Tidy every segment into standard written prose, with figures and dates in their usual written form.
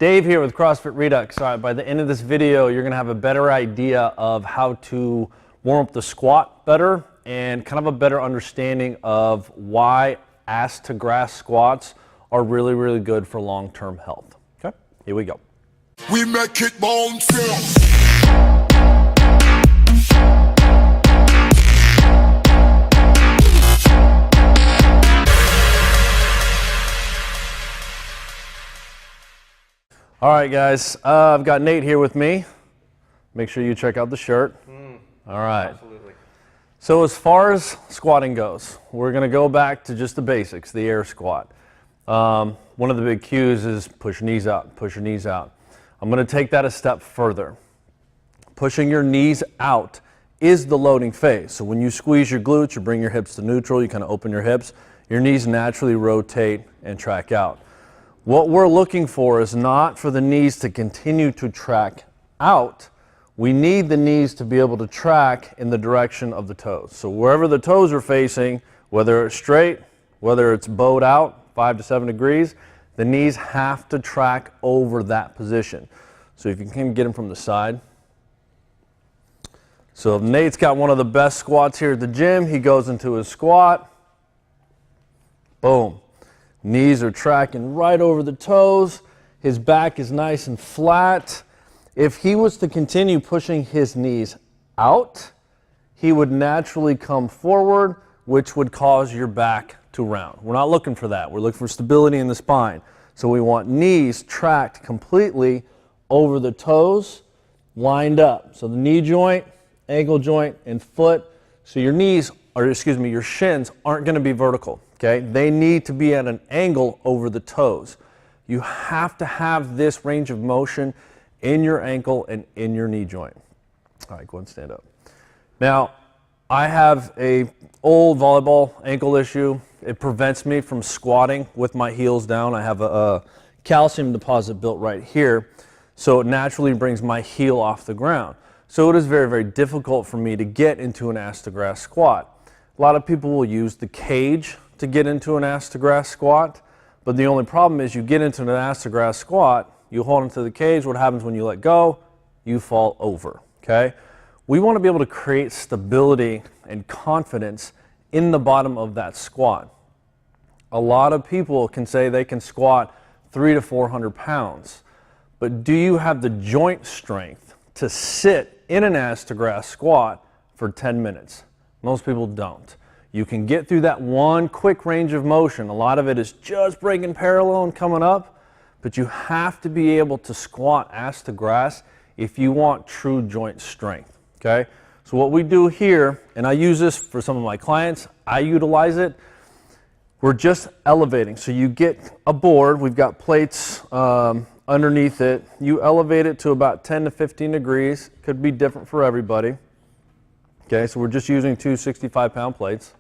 Dave here with CrossFit Redux. All right, by the end of this video, you're gonna have a better idea of how to warm up the squat better and kind of a better understanding of why ass to grass squats are really, really good for long-term health. Okay, here we go. We make it bounce. All right, guys, I've got Nate here with me. Make sure you check out the shirt. All right. Absolutely. So as far as squatting goes, we're going to go back to just the basics, the air squat. One of the big cues is push your knees out, push your knees out. I'm going to take that a step further. Pushing your knees out is the loading phase. So when you squeeze your glutes, you bring your hips to neutral, you kind of open your hips, your knees naturally rotate and track out. What we're looking for is not for the knees to continue to track out. We need the knees to be able to track in the direction of the toes. So wherever the toes are facing, whether it's straight, whether it's bowed out 5 to 7 degrees, the knees have to track over that position. So if you can get them from the side. So if Nate's got one of the best squats here at the gym, he goes into his squat. Boom. Knees are tracking right over the toes. His back is nice and flat. If he was to continue pushing his knees out, he would naturally come forward, which would cause your back to round. We're not looking for that. We're looking for stability in the spine. So we want knees tracked completely over the toes, lined up. So the knee joint, ankle joint, and foot. So your knees, or excuse me, your shins aren't going to be vertical. Okay? They need to be at an angle over the toes. You have to have this range of motion in your ankle and in your knee joint. All right, go ahead and stand up. Now, I have a old volleyball ankle issue. It prevents me from squatting with my heels down. I have a calcium deposit built right here, so it naturally brings my heel off the ground. So it is very, very difficult for me to get into an ass to grass squat. A lot of people will use the cage to get into an ass to grass squat, but the only problem is you get into an ass to grass squat, you hold into the cage, what happens when you let go? You fall over, okay? We want to be able to create stability and confidence in the bottom of that squat. A lot of people can say they can squat 300 to 400 pounds, but do you have the joint strength to sit in an ass to grass squat for 10 minutes? Most people don't. You can get through that one quick range of motion. A lot of it is just breaking parallel and coming up, but you have to be able to squat ass to grass if you want true joint strength, okay? So what we do here, and I use this for some of my clients, I utilize it, we're just elevating. So you get a board, we've got plates underneath it, you elevate it to about 10 to 15 degrees, could be different for everybody. Okay, so we're just using two 65-pound plates.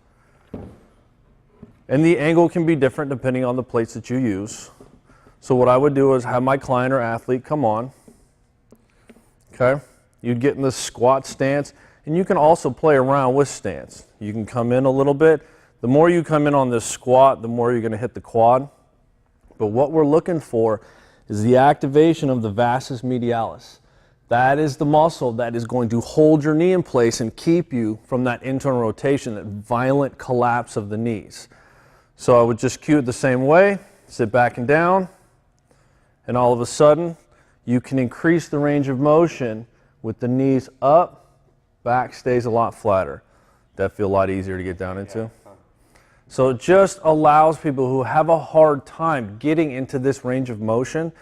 And the angle can be different depending on the plates that you use. So what I would do is have my client or athlete come on. Okay, you'd get in the squat stance, and you can also play around with stance. You can come in a little bit. The more you come in on this squat, the more you're going to hit the quad. But what we're looking for is the activation of the vastus medialis. That is the muscle that is going to hold your knee in place and keep you from that internal rotation, that violent collapse of the knees. So I would just cue it the same way, sit back and down, and all of a sudden you can increase the range of motion with the knees up, back stays a lot flatter. That feel a lot easier to get down into. So it just allows people who have a hard time getting into this range of motion,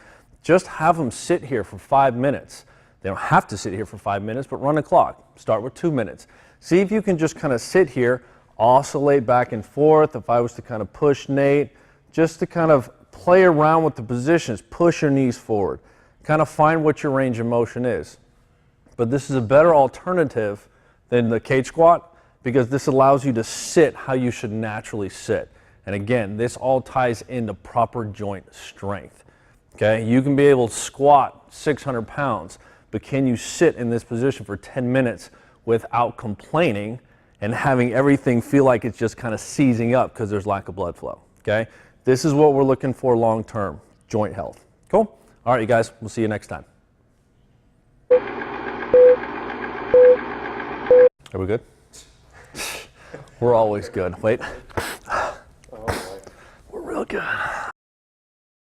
just have them sit here for 5 minutes. They don't have to sit here for 5 minutes, but run a clock. Start with 2 minutes. See if you can just kind of sit here, oscillate back and forth. If I was to kind of push Nate, just to kind of play around with the positions, push your knees forward. Kind of find what your range of motion is. But this is a better alternative than the cage squat because this allows you to sit how you should naturally sit. And again, this all ties into proper joint strength. Okay, you can be able to squat 600 pounds, but can you sit in this position for 10 minutes without complaining and having everything feel like it's just kind of seizing up because there's lack of blood flow? Okay, this is what we're looking for long term, joint health. Cool? All right, you guys, we'll see you next time. Are we good? We're always good. Wait. We're real good.